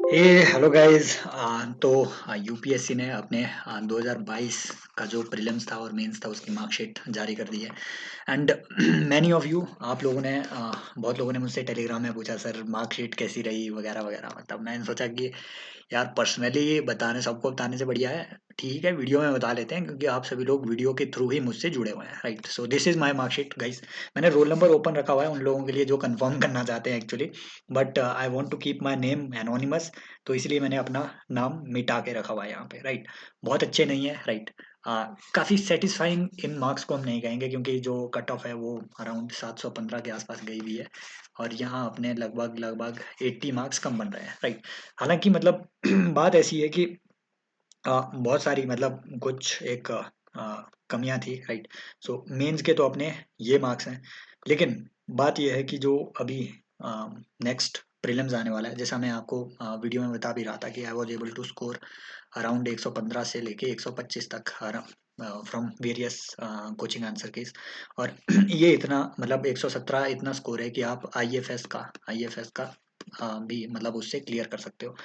हे hello guys. तो UPSC ने अपने 2022 का जो प्रीलिम्स था और मेंस था उसकी मार्कशीट जारी कर दी है। एंड मैनी ऑफ यू आप लोगों ने बहुत लोगों ने मुझसे टेलीग्राम में पूछा, सर मार्कशीट कैसी रही वगैरह वगैरह। मतलब मैंने सोचा कि यार पर्सनली बताने सबको बताने से बढ़िया है, ठीक है, वीडियो में बता लेते हैं, क्योंकि आप सभी लोग वीडियो के थ्रू ही मुझसे जुड़े हुए हैं, right. So this is my marksheet guys. मैंने रोल नंबर ओपन रखा हुआ है उन लोगों के लिए जो कंफर्म करना चाहते हैं actually, but I want to keep my name anonymous. तो इसलिए मैंने अपना नाम मिटा के रखा हुआ है यहाँ पे, राइट। बहुत अच्छे नहीं है, राइट। काफ़ी सेटिस्फाइंग इन मार्क्स को हम नहीं कहेंगे, क्योंकि जो कट ऑफ है वो अराउंड 715 के आसपास गई हुई है, और यहाँ अपने लगभग लगभग 80 मार्क्स कम बन रहे हैं, राइट। हालांकि मतलब बात ऐसी है कि बहुत सारी मतलब कुछ एक कमियां थी, राइट। सो मेंस के तो अपने ये मार्क्स हैं, लेकिन बात ये है कि जो अभी नेक्स्ट प्रीलिम्स आने वाला है, जैसा मैं आपको वीडियो में बता भी रहा था कि I was able to score around 115 से लेके 125 तक from various coaching answer keys. और ये इतना मतलब 117 इतना स्कोर है कि आप आईएफएस का भी मतलब उससे क्लियर कर सकते हो।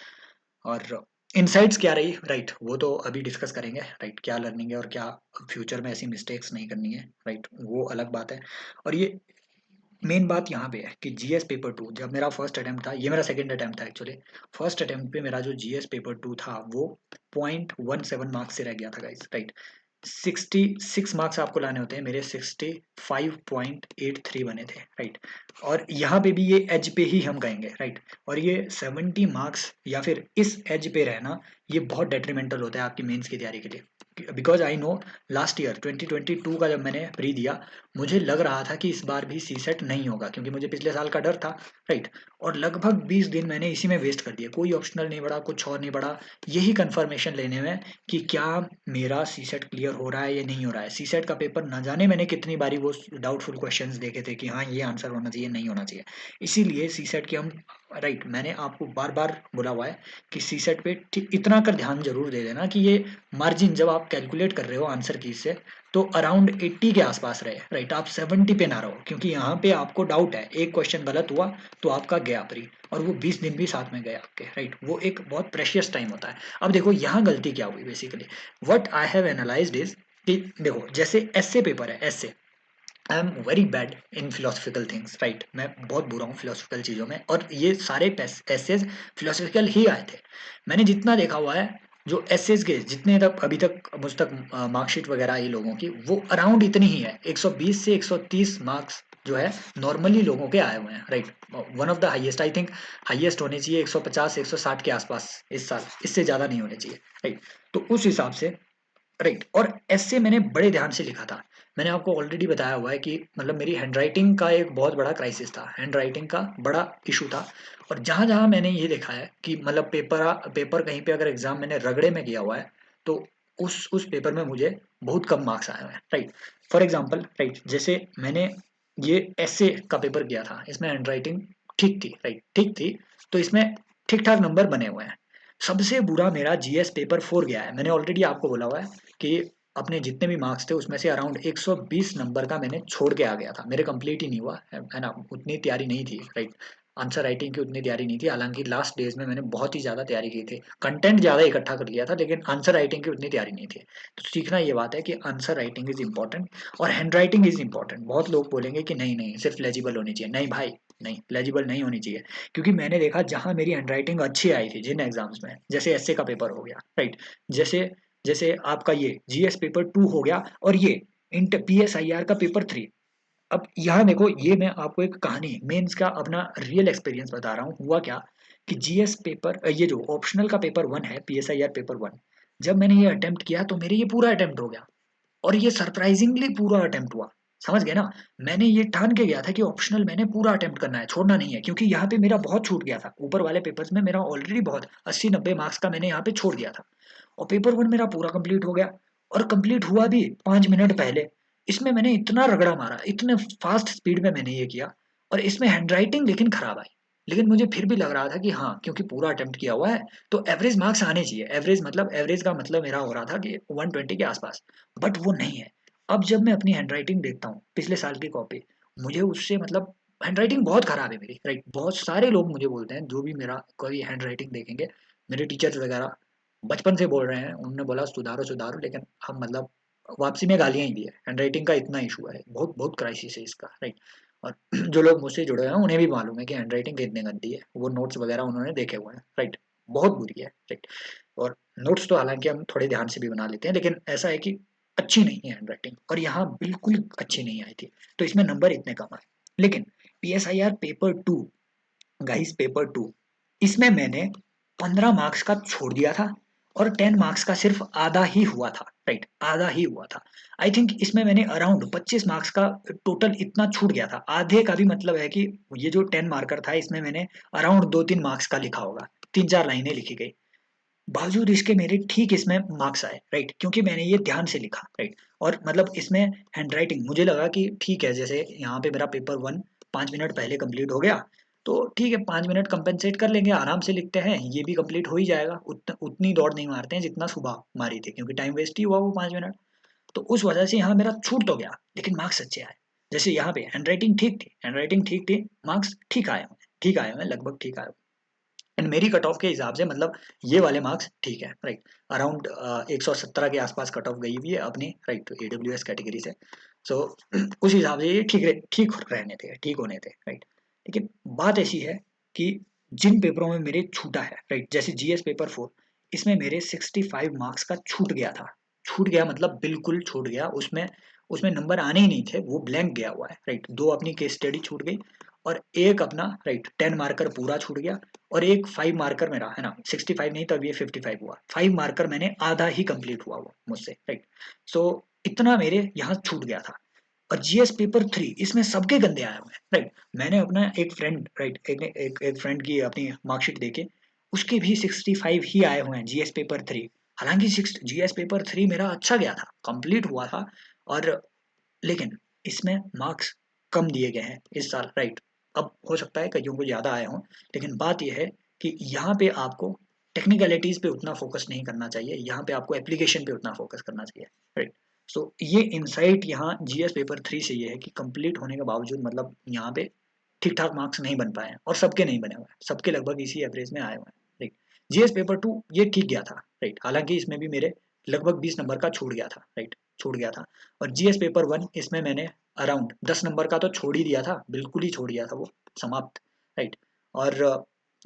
और इनसाइट्स क्या रही, राइट, वो तो अभी डिस्कस करेंगे, राइट। क्या लर्निंग है और क्या फ्यूचर में ऐसी मिस्टेक्स नहीं करनी है, राइट, वो अलग बात है। और ये मेन बात यहाँ पे है कि जीएस पेपर टू, जब मेरा फर्स्ट अटेम्प्ट था, ये मेरा सेकंड अटेम्प्ट था एक्चुअली। फर्स्ट अटेम्प्ट पे मेरा जो जीएस पेपर टू था वो 0.17 मार्क्स से रह गया था गाइस, राइट। 66 मार्क्स आपको लाने होते हैं, मेरे 65.83 बने थे, राइट। और यहाँ पे भी ये एज पे ही हम कहेंगे, राइट। और ये 70 मार्क्स या फिर इस एज पे रहना, ये बहुत डेट्रीमेंटल होता है आपकी मेंस की तैयारी के लिए। Because I know last year 2022 का जब मैंने प्री दिया, मुझे लग रहा था कि इस बार भी सी सेट नहीं होगा, क्योंकि मुझे पिछले साल का डर था, राइट। और लगभग 20 दिन मैंने इसी में वेस्ट कर दिए, कोई ऑप्शनल नहीं पढ़ा, कुछ और नहीं पढ़ा, यही कंफर्मेशन लेने में कि क्या मेरा सी सेट क्लियर हो रहा है या नहीं हो रहा है। सी सेट का पेपर न जाने मैंने कितनी बारी वो डाउटफुल क्वेश्चंस देखे थे कि हाँ ये आंसर होना चाहिए, नहीं होना चाहिए। इसीलिए सी सेट के हम, राइट, मैंने आपको बार बार बोला हुआ है कि सी सेट पे ठीक इतना कर ध्यान जरूर दे देना कि ये मार्जिन जब आप कैलकुलेट कर रहे हो आंसर की से, तो अराउंड 80 के आसपास रहे, राइट। आप 70 पे ना रहो, क्योंकि यहाँ पे आपको डाउट है, एक क्वेश्चन गलत हुआ तो आपका गया प्री, और वो 20 दिन भी साथ में गए आपके, राइट। वो एक बहुत प्रेशियस टाइम होता है। अब देखो यहाँ गलती क्या हुई basically, what I have analysed is कि देखो जैसे एसए पेपर है, SA, I am very bad in philosophical things, right. मैं बहुत बुरा हूँ फिलोसफिकल चीज़ों में, और ये सारे एसेज फिलोसफिकल ही आए थे। मैंने जितना देखा हुआ है, जो एसेज के जितने तक अभी तक मुझ तक मार्कशीट वगैरह आई लोगों की, वो अराउंड इतनी ही है, 120 से 130 मार्क्स जो है नॉर्मली लोगों के आए हुए हैं, right. One of the highest, I think highest होने चाहिए 150 160 के आसपास इस साल, इससे ज़्यादा नहीं होने चाहिए, राइट। तो उस हिसाब से, राइट। और ऐसे मैंने बड़े ध्यान से लिखा था। मैंने आपको ऑलरेडी बताया हुआ है कि मतलब मेरी हैंडराइटिंग का एक बहुत बड़ा क्राइसिस था, हैंडराइटिंग का बड़ा इशू था। और जहाँ जहाँ मैंने ये देखा है कि मतलब पेपर कहीं पे अगर एग्जाम मैंने रगड़े में किया हुआ है, तो उस पेपर में मुझे बहुत कम मार्क्स आए हुए हैं, राइट। फॉर एग्जाम्पल, राइट, जैसे मैंने ये ऐसे का पेपर किया था, इसमें हैंडराइटिंग ठीक थी, राइट, ठीक थी। तो इसमें ठीक ठाक नंबर बने हुए हैं। सबसे बुरा मेरा जीएस पेपर 4 गया है। मैंने ऑलरेडी आपको बोला हुआ है कि अपने जितने भी मार्क्स थे उसमें से अराउंड 120 नंबर का मैंने छोड़ के आ गया था, मेरे कंप्लीट ही नहीं हुआ है ना, उतनी तैयारी नहीं थी, राइट। आंसर राइटिंग की उतनी तैयारी नहीं थी, हालांकि लास्ट डेज में मैंने बहुत ही ज़्यादा तैयारी की थी, कंटेंट ज़्यादा इकट्ठा कर लिया था, लेकिन आंसर राइटिंग की उतनी तैयारी नहीं थी। तो सीखना ये बात है कि आंसर राइटिंग इज इंपॉर्टेंट और हैंड राइटिंग इज इंपॉर्टेंट। बहुत लोग बोलेंगे कि नहीं नहीं सिर्फ लेजिबल होनी चाहिए, नहीं भाई, नहीं, लेजिबल नहीं होनी चाहिए। क्योंकि मैंने देखा जहाँ मेरी हैंडराइटिंग अच्छी आई थी जिन एग्जाम्स में, जैसे एसए का पेपर हो गया, राइट, जैसे जैसे आपका ये जीएस पेपर 2 हो गया, और ये इंटर पीएसआईआर का पेपर 3। अब यहाँ देखो, ये मैं आपको एक कहानी मेंस का अपना रियल एक्सपीरियंस बता रहा हूँ। हुआ क्या कि जीएस पेपर, ये जो ऑप्शनल का पेपर 1 है, पीएसआईआर पेपर 1, जब मैंने ये अटेम्प्ट किया तो मेरे ये पूरा अटेम्प्ट हो गया, और ये सरप्राइजिंगली पूरा अटेम्प्ट हुआ। समझ गए ना। मैंने ये ठान के गया था कि ऑप्शनल मैंने पूरा अटेम्प्ट करना है, छोड़ना नहीं है, क्योंकि यहाँ पे मेरा बहुत छूट गया था, ऊपर वाले पेपर्स में मेरा ऑलरेडी बहुत 80-90 मार्क्स का मैंने यहाँ पे छोड़ दिया था। और पेपर 1 मेरा पूरा कंप्लीट हो गया, और कंप्लीट हुआ भी 5 मिनट पहले। इसमें मैंने इतना रगड़ा मारा, इतने फास्ट स्पीड में मैंने ये किया, और इसमें हैंडराइटिंग लेकिन खराब आई। लेकिन मुझे फिर भी लग रहा था कि हाँ, क्योंकि पूरा अटेम्प्ट किया हुआ है तो एवरेज मार्क्स आने चाहिए। एवरेज मतलब, एवरेज का मतलब मेरा हो रहा था कि 120 के आसपास, बट वो नहीं है। अब जब मैं अपनी हैंडराइटिंग देखता हूँ पिछले साल की कॉपी, मुझे उससे मतलब हैंड राइटिंग बहुत खराब है मेरी, राइट। बहुत सारे लोग मुझे बोलते हैं, जो भी मेरा कोई हैंड राइटिंग देखेंगे, मेरे टीचर्स वगैरह बचपन से बोल रहे हैं, उन्होंने बोला सुधारो सुधारो, लेकिन हम मतलब वापसी में गालियां ही दी है। हैंड राइटिंग का इतना इशू है, बहुत बहुत क्राइसिस है इसका, राइट। और जो लोग मुझसे जुड़े हैं उन्हें भी मालूम है कि हैंड राइटिंग कितनी गंदी है, वो नोट्स वगैरह उन्होंने देखे हुए हैं, राइट। बहुत बुरी है, राइट। और नोट्स तो हालांकि हम थोड़े ध्यान से भी बना लेते हैं, लेकिन ऐसा है कि अच्छी नहीं है हैंड राइटिंग, और यहाँ बिल्कुल अच्छी नहीं आई थी, तो इसमें नंबर इतने कम आए। लेकिन PSIR पेपर 2, गाइस पेपर 2, इसमें मैंने 15 मार्क्स का छोड़ दिया था, और 10 मार्क्स का सिर्फ आधा ही हुआ था, राइट, आधा ही हुआ था। आई थिंक इसमें मैंने अराउंड 25 मार्क्स का टोटल इतना छूट गया था। आधे का भी मतलब है कि ये जो 10 मार्कर था, इसमें मैंने अराउंड 2-3 मार्क्स का लिखा होगा, 3-4 लाइनें लिखी गई। बावजूद इसके मेरे ठीक इसमें मार्क्स आए, राइट, क्योंकि मैंने ये ध्यान से लिखा, राइट। और मतलब इसमें हैंड राइटिंग मुझे लगा कि ठीक है, जैसे यहाँ पे मेरा पेपर 1 5 मिनट पहले कंप्लीट हो गया, तो ठीक है, 5 मिनट कंपेंसेट कर लेंगे, आराम से लिखते हैं, ये भी कंप्लीट हो ही जाएगा। उतनी दौड़ नहीं मारते हैं जितना सुबह मारी थी, क्योंकि टाइम वेस्ट ही हुआ वो 5 मिनट। तो उस वजह से यहाँ मेरा छूट तो गया, लेकिन मार्क्स अच्छे आए। जैसे यहाँ पे हैंड राइटिंग ठीक थी, मार्क्स ठीक आए हुए, ठीक आए हुए, लगभग ठीक आए। एंड मेरी कट ऑफ के हिसाब से मतलब ये वाले मार्क्स ठीक है, राइट। अराउंड 117 के आसपास कट ऑफ गई हुई है अपनी, राइट, AWS कैटेगरी से। सो उस हिसाब से ये ठीक रहने थे, ठीक होने थे, राइट। लेकिन बात ऐसी है कि जिन पेपरों में मेरे छूटा है, राइट, जैसे GS पेपर 4, इसमें मेरे 65 मार्क्स का छूट गया था। छूट गया मतलब बिल्कुल छूट गया, उसमें उसमें नंबर आने ही नहीं थे, वो ब्लैंक गया हुआ है, राइट। 2 अपनी केस स्टडी छूट गई, और एक अपना, राइट, 10 मार्कर पूरा छूट गया, और एक 5 मार्कर मेरा है ना, 65 नहीं, तब ये 55 हुआ, 5 मार्कर मैंने आधा ही कंप्लीट हुआ वो मुझसे, राइट। सो इतना मेरे यहाँ छूट गया था। और GS पेपर 3, इसमें सबके गंदे आए हुए हैं, राइट। मैंने अपना एक फ्रेंड, राइट, एक फ्रेंड की अपनी मार्कशीट देके, उसके भी 65 ही आए हुए हैं GS पेपर 3। हालांकि GS पेपर 3 मेरा अच्छा गया था, कंप्लीट हुआ था, और लेकिन इसमें मार्क्स कम दिए गए हैं इस साल, राइट। अब हो सकता है कईयों को ज़्यादा आए हों, लेकिन बात यह है कि यहाँ पे आपको टेक्निकलिटीज़ पे उतना फोकस नहीं करना चाहिए, यहाँ पे आपको एप्लीकेशन पे उतना फोकस करना चाहिए, राइट। सो ये इंसाइट यहाँ GS पेपर 3 से ये है कि कंप्लीट होने के बावजूद मतलब यहाँ पे ठीक ठाक मार्क्स नहीं बन पाए हैं, और सबके नहीं बने हुए हैं, सबके लगभग इसी एवरेज में आए हुए हैं, राइट। GS पेपर 2 ये ठीक गया था, राइट, हालांकि इसमें भी मेरे लगभग 20 नंबर का छूट गया था, राइट, छूट गया था। और GS पेपर 1, इसमें मैंने अराउंड 10 नंबर का तो छोड़ ही दिया था, बिल्कुल ही छोड़ दिया था वो, समाप्त, राइट। और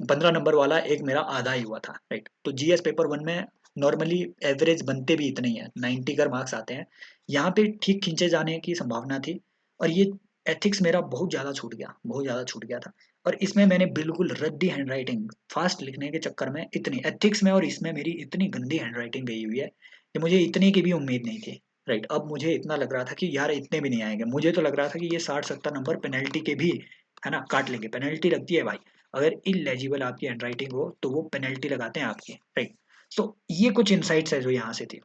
15 नंबर वाला एक मेरा आधा ही हुआ था, राइट। तो GS पेपर 1 में नॉर्मली एवरेज बनते भी इतने ही हैं, 90 का मार्क्स आते हैं, यहाँ पे ठीक खींचे जाने की संभावना थी। और ये एथिक्स मेरा बहुत ज़्यादा छूट गया, बहुत ज़्यादा छूट गया था। और इसमें मैंने बिल्कुल रद्दी हैंड राइटिंग, फास्ट लिखने के चक्कर में इतनी एथिक्स में और इसमें मेरी इतनी गंदी हैंड राइटिंग गई हुई है कि मुझे इतने की भी उम्मीद नहीं थी, राइट। अब मुझे इतना लग रहा था कि यार इतने भी नहीं आएंगे, मुझे तो लग रहा था कि ये 60-70 नंबर पेनल्टी के भी, है ना, काट लेंगे। पेनल्टी लगती है भाई, अगर इलेजिबल आपकी हैंड राइटिंग हो तो वो पेनल्टी लगाते हैं आपकी, राइट। तो ये कुछ इनसाइट्स है जो यहाँ से थी।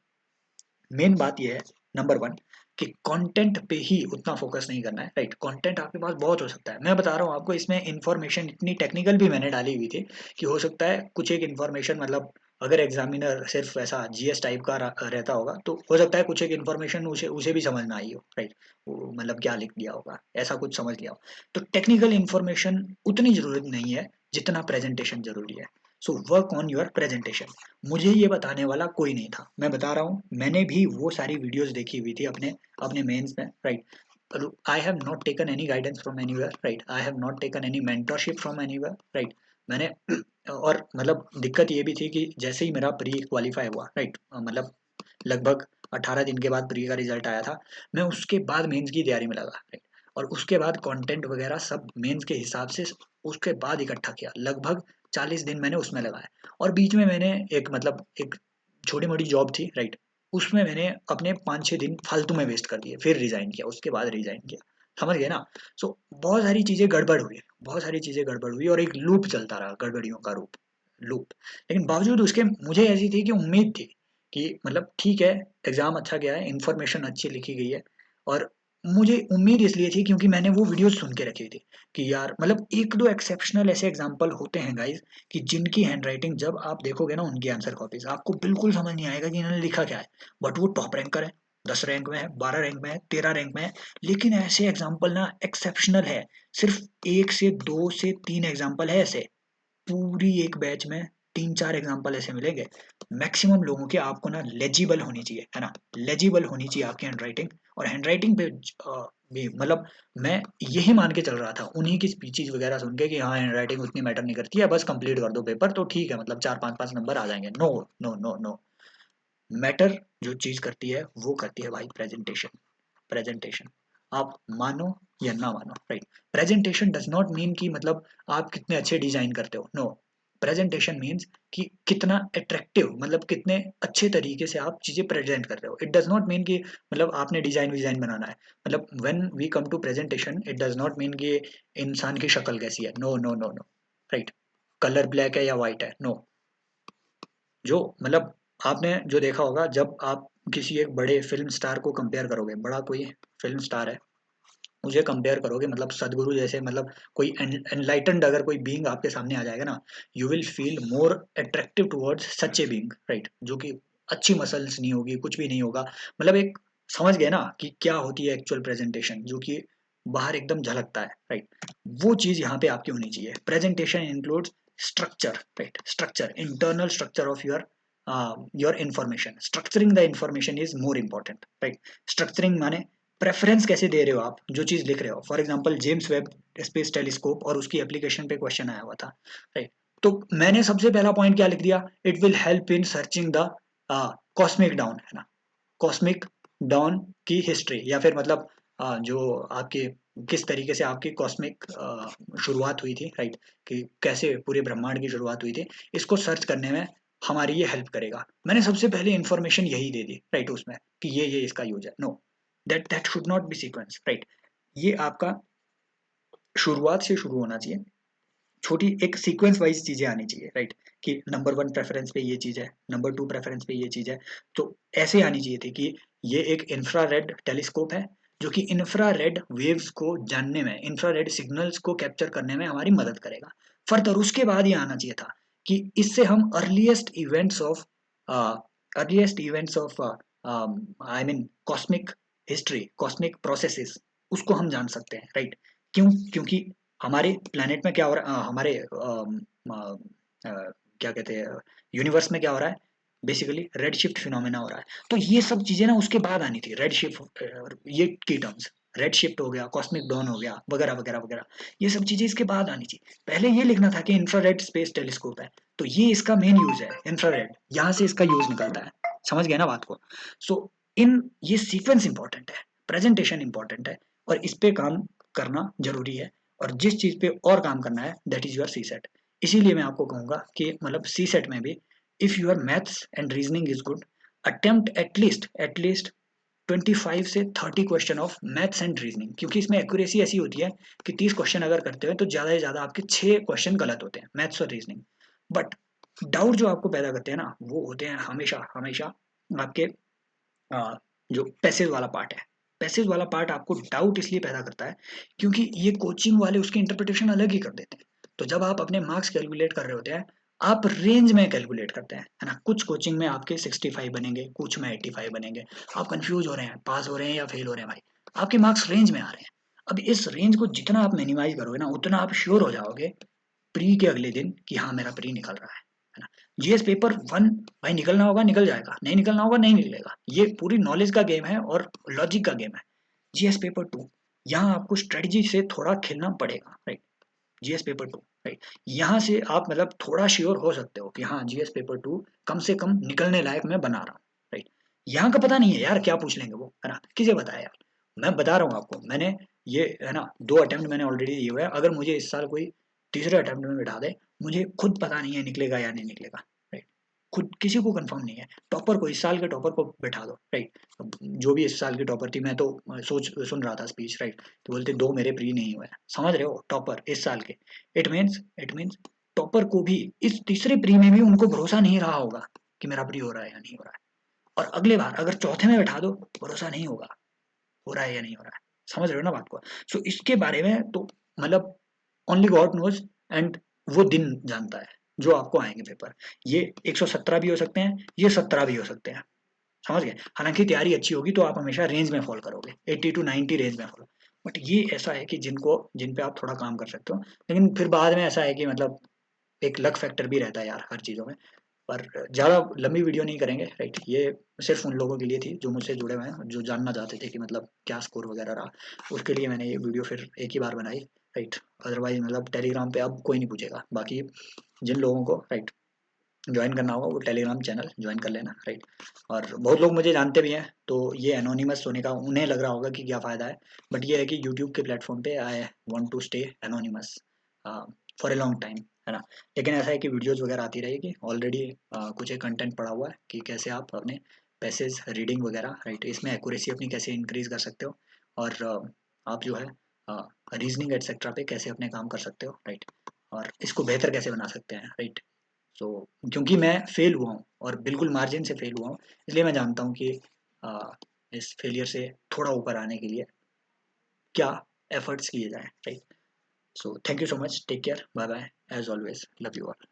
मेन बात ये है, नंबर 1, कि कंटेंट पे ही उतना फोकस नहीं करना है, राइट। कंटेंट आपके पास बहुत हो सकता है, मैं बता रहा हूँ आपको, इसमें इन्फॉर्मेशन इतनी टेक्निकल भी मैंने डाली हुई थी कि हो सकता है कुछ एक इन्फॉर्मेशन, मतलब अगर एग्जामिनर सिर्फ ऐसा GS टाइप का रहता होगा, तो हो सकता है कुछ एक इन्फॉर्मेशन उसे उसे भी समझ ना आई हो, राइट। वो मतलब क्या लिख दिया होगा, ऐसा कुछ समझ लिया हो। तो टेक्निकल इन्फॉर्मेशन उतनी जरूरत नहीं है जितना प्रेजेंटेशन जरूरी है। So work on your presentation. मुझे ये बताने वाला कोई नहीं था, मैं बता रहा हूँ, मैंने भी वो सारी वीडियोस देखी हुई थी अपने अपने मेंस में, right. I have not taken any guidance from anywhere, right, I have not taken any mentorship from anywhere, right. मैंने और मतलब दिक्कत ये भी थी कि जैसे ही मेरा प्री क्वालिफाई हुआ, राइट, मतलब लगभग 18 दिन के बाद प्री का रिजल्ट आया था, मैं उसके बाद मेंस की तैयारी में लगा, राइट। और उसके बाद कंटेंट वगैरह सब मेंस के हिसाब से उसके बाद इकट्ठा किया, लगभग 40 दिन मैंने उसमें लगाया। और बीच में मैंने एक मतलब एक छोटी मोटी जॉब थी, राइट, उसमें मैंने अपने 5-6 दिन फालतू में वेस्ट कर दिए, फिर रिजाइन किया, उसके बाद रिजाइन किया, समझ गए ना। सो बहुत सारी चीज़ें गड़बड़ हुई, बहुत सारी चीज़ें गड़बड़ हुई, और एक लूप चलता रहा, गड़बड़ियों का लूप। लेकिन बावजूद उसके मुझे ऐसी थी कि उम्मीद थी कि मतलब ठीक है, एग्ज़ाम अच्छा गया है, इन्फॉर्मेशन अच्छी लिखी गई है। और मुझे उम्मीद इसलिए थी क्योंकि मैंने वो वीडियोस सुन के रखी थी कि यार मतलब एक दो एक्सेप्शनल ऐसे एग्जाम्पल होते हैं गाइस, कि जिनकी हैंडराइटिंग जब आप देखोगे ना उनकी आंसर कॉपीज, आपको बिल्कुल समझ नहीं आएगा कि इन्होंने लिखा क्या है, बट वो टॉप रैंकर है, 10 रैंक में है, 12 रैंक में है, 13 रैंक में है, लेकिन ऐसे एग्जाम्पल ना एक्सेप्शनल है। सिर्फ 1 से 2 से 3 एग्जाम्पल है ऐसे, पूरी एक बैच में 3-4 एग्जाम्पल ऐसे मिलेंगे। मैक्सिमम लोगों की आपको ना लेजिबल होनी चाहिए, है ना, लेजिबल होनी चाहिए आपकी हैंडराइटिंग। और हैंडराइटिंग पे भी मतलब मैं यही मान के चल रहा था उन्हीं की स्पीचेस वगैरह सुन के कि हाँ हैंडराइटिंग उतनी मैटर नहीं करती है, बस कंप्लीट कर दो पेपर तो ठीक है, मतलब 4-5 नंबर आ जाएंगे। No no no no, matter जो चीज करती है वो करती है भाई प्रेजेंटेशन। प्रेजेंटेशन, आप मानो या ना मानो, right. Presentation does not mean कि मतलब आप कितने अच्छे डिजाइन करते हो, नो। प्रेजेंटेशन मीन्स कि कितना अट्रैक्टिव, मतलब कितने अच्छे तरीके से आप चीजें प्रेजेंट कर रहे हो। इट डज नॉट मीन कि मतलब आपने डिजाइन विजाइन बनाना है। मतलब when we come to presentation it does not mean कि इंसान की शक्ल कैसी है, no no no no, right. Colour black है या व्हाइट है, नो। जो मतलब आपने जो देखा होगा जब आप किसी एक बड़े फिल्म स्टार को कंपेयर करोगे, बड़ा कोई फिल्म स्टार है मुझे कंपेयर करोगे, मतलब सदगुरु जैसे, मतलब कोई एनलाइटेंड अगर कोई बीइंग आपके सामने आ जाएगा ना, you will feel more attractive towards such a being, right. जो कि अच्छी मसल्स नहीं होगी, कुछ भी नहीं होगा, मतलब एक समझ गए ना कि क्या होती है एक्चुअल प्रेजेंटेशन, जो कि बाहर एकदम झलकता है, राइट। वो चीज यहाँ पे आपकी होनी चाहिए। Presentation includes structure, right. Structure, internal structure of your information. Structuring the information is more important, right. Structuring माने प्रेफरेंस कैसे दे रहे हो आप जो चीज लिख रहे हो। For example James Webb space telescope और उसकी एप्लीकेशन पे क्वेश्चन आया हुआ था, राइट। तो मैंने सबसे पहला पॉइंट क्या लिख दिया, it will help in searching the cosmic down, है ना। कॉस्मिक डाउन की हिस्ट्री, या फिर मतलब जो आपके किस तरीके से आपकी कॉस्मिक शुरुआत हुई थी, राइट। कि कैसे पूरे ब्रह्मांड की शुरुआत हुई थी, इसको सर्च करने में हमारी ये हेल्प करेगा। मैंने सबसे पहले इन्फॉर्मेशन यही दे दी, राइट, उसमें कि ये इसका यूज है। No, that should not be sequence, right. ये आपका शुरुआत से शुरू होना चाहिए, छोटी एक सीक्वेंस वाइज चीजें आनी चाहिए, राइट। कि नंबर 1 प्रेफरेंस पे ये चीज है, नंबर 2 प्रेफरेंस पे ये चीज है। तो ऐसे आनी चाहिए थी कि ये एक इंफ्रारेड टेलीस्कोप है जो कि इंफ्रारेड वेव्स को जानने में, इंफ्रारेड सिग्नल्स को कैप्चर करने में हमारी मदद करेगा। फर्दर उसके बाद ये आना चाहिए था कि इससे हम earliest events of I mean cosmic history, cosmic processes, उसको हम जान सकते हैं, राइट। क्यों? क्योंकि हमारे प्लेनेट में क्या हो रहा है, हमारे क्या कहते हैं यूनिवर्स में क्या हो रहा है, बेसिकली रेड शिफ्ट फिनोमेना हो रहा है। तो ये सब चीजें ना उसके बाद आनी थी, रेड शिफ्ट, ये की टर्म्स, रेड शिफ्ट हो गया, कॉस्मिक डॉन हो गया, वगैरह वगैरह वगैरह, ये सब चीजें इसके बाद आनी चाहिए। पहले ये लिखना था कि इंफ्रारेड स्पेस टेलीस्कोप है, तो ये इसका मेन यूज है, इंफ्रारेड, यहाँ से इसका यूज निकलता है। समझ गए ना बात को। सो इन ये सीक्वेंस इंपॉर्टेंट है, प्रेजेंटेशन इंपॉर्टेंट है, और इस पे काम करना जरूरी है। और जिस चीज पे और काम करना है that is your C set. इसीलिए मैं आपको कहूंगा कि मतलब सी सेट में भी if your maths and reasoning is good, attempt at least 25 से 30 question of maths and reasoning, क्योंकि इसमें एक्यूरेसी ऐसी होती है कि 30 क्वेश्चन अगर करते हो तो ज्यादा से ज्यादा आपके 6 क्वेश्चन गलत होते हैं, मैथ्स और रीजनिंग। बट डाउट जो आपको पैदा करते हैं ना, वो होते हैं हमेशा हमेशा आपके जो पैसेज वाला पार्ट है। पैसेज वाला पार्ट आपको डाउट इसलिए पैदा करता है क्योंकि ये कोचिंग वाले उसकी इंटरप्रिटेशन अलग ही कर देते हैं। तो जब आप अपने मार्क्स कैलकुलेट कर रहे होते हैं, आप रेंज में कैलकुलेट करते हैं, है ना। कुछ कोचिंग में आपके 65 बनेंगे, कुछ में 85 बनेंगे। आप कंफ्यूज हो रहे हैं, पास हो रहे हैं या फेल हो रहे हैं, भाई आपके मार्क्स रेंज में आ रहे हैं। अब इस रेंज को जितना आप मिनिमाइज करोगे ना, उतना आप श्योर हो जाओगे प्री के अगले दिन कि हाँ मेरा प्री निकल रहा है ना। जीएस पेपर 1 भाई निकलना होगा निकल जाएगा, नहीं निकलना होगा नहीं निकलेगा, ये पूरी नॉलेज का गेम है और लॉजिक का गेम है। जीएस पेपर 2, यहाँ आपको स्ट्रेटजी से थोड़ा खेलना पड़ेगा, राइट। GS paper 2, right. यहाँ से आप मतलब थोड़ा श्योर हो सकते हो कि हाँ जीएस पेपर 2 कम से कम निकलने लायक मैं बना रहा हूँ, राइट। यहाँ का पता नहीं है यार क्या पूछ लेंगे वो, है ना, किसे बताया यार। मैं बता रहा हूँ आपको, मैंने ये है ना 2 अटेम्प्ट मैंने ऑलरेडी दिए हुए हैं। अगर मुझे इस साल कोई तीसरे अटेम्प्ट में बिठा दे, मुझे खुद पता नहीं है निकलेगा या नहीं निकलेगा, राइट। खुद किसी को कंफर्म नहीं है। टॉपर को, इस साल के टॉपर को बिठा दो, राइट। जो भी इस साल की टॉपर थी, मैं तो सोच सुन रहा था स्पीच, राइट। तो बोलते 2 मेरे प्री नहीं हुए हैं। समझ रहे हो, टॉपर इस साल के। इट मीन्स टॉपर को भी इस तीसरे प्री में भी उनको भरोसा नहीं रहा होगा कि मेरा प्री हो रहा है या नहीं हो रहा है। और अगले बार अगर चौथे में बैठा दो, भरोसा नहीं होगा हो रहा है या नहीं हो रहा है। समझ रहे हो ना बात को। सो इसके बारे में तो मतलब ओनली गॉड नोज, एंड वो दिन जानता है जो आपको आएंगे पेपर। ये 117 भी हो सकते हैं, ये 17 भी हो सकते हैं। समझ गए। हालांकि तैयारी अच्छी होगी तो आप हमेशा रेंज में फॉल करोगे, 80 to 90 रेंज में फॉल। बट ये ऐसा है कि जिन पे आप थोड़ा काम कर सकते हो, लेकिन फिर बाद में ऐसा है कि मतलब एक लक फैक्टर भी रहता है यार हर चीज़ों में। पर ज़्यादा लंबी वीडियो नहीं करेंगे, राइट। ये सिर्फ उन लोगों के लिए थी जो मुझसे जुड़े हुए हैं, जो जानना चाहते थे कि मतलब क्या स्कोर वगैरह रहा, उसके लिए मैंने ये वीडियो फिर एक ही बार बनाई, राइट। अदरवाइज मतलब टेलीग्राम पे अब कोई नहीं पूछेगा। बाकी जिन लोगों को, राइट, ज्वाइन करना होगा वो टेलीग्राम चैनल ज्वाइन कर लेना, राइट। और बहुत लोग मुझे जानते भी हैं, तो ये एनोनिमस होने का उन्हें लग रहा होगा कि क्या फ़ायदा है। बट ये है कि यूट्यूब के प्लेटफॉर्म पे I want to stay anonymous for a long time, है ना। लेकिन ऐसा है कि वीडियोज़ वगैरह आती रहेगी। ऑलरेडी कुछ एक कंटेंट पड़ा हुआ है कि कैसे आप अपने पैसेज रीडिंग वगैरह, राइट, इसमें एक्यूरेसी अपनी कैसे इंक्रीज़ कर सकते हो, और आप जो है रीजनिंग एटसेट्रा पे कैसे अपने काम कर सकते हो, राइट। और इसको बेहतर कैसे बना सकते हैं, राइट। सो क्योंकि मैं फेल हुआ हूँ और बिल्कुल मार्जिन से फेल हुआ हूँ, इसलिए मैं जानता हूँ कि आ, इस फेलियर से थोड़ा ऊपर आने के लिए क्या एफर्ट्स किए जाएं, right. So thank you so much, take care, bye bye, as always love you all.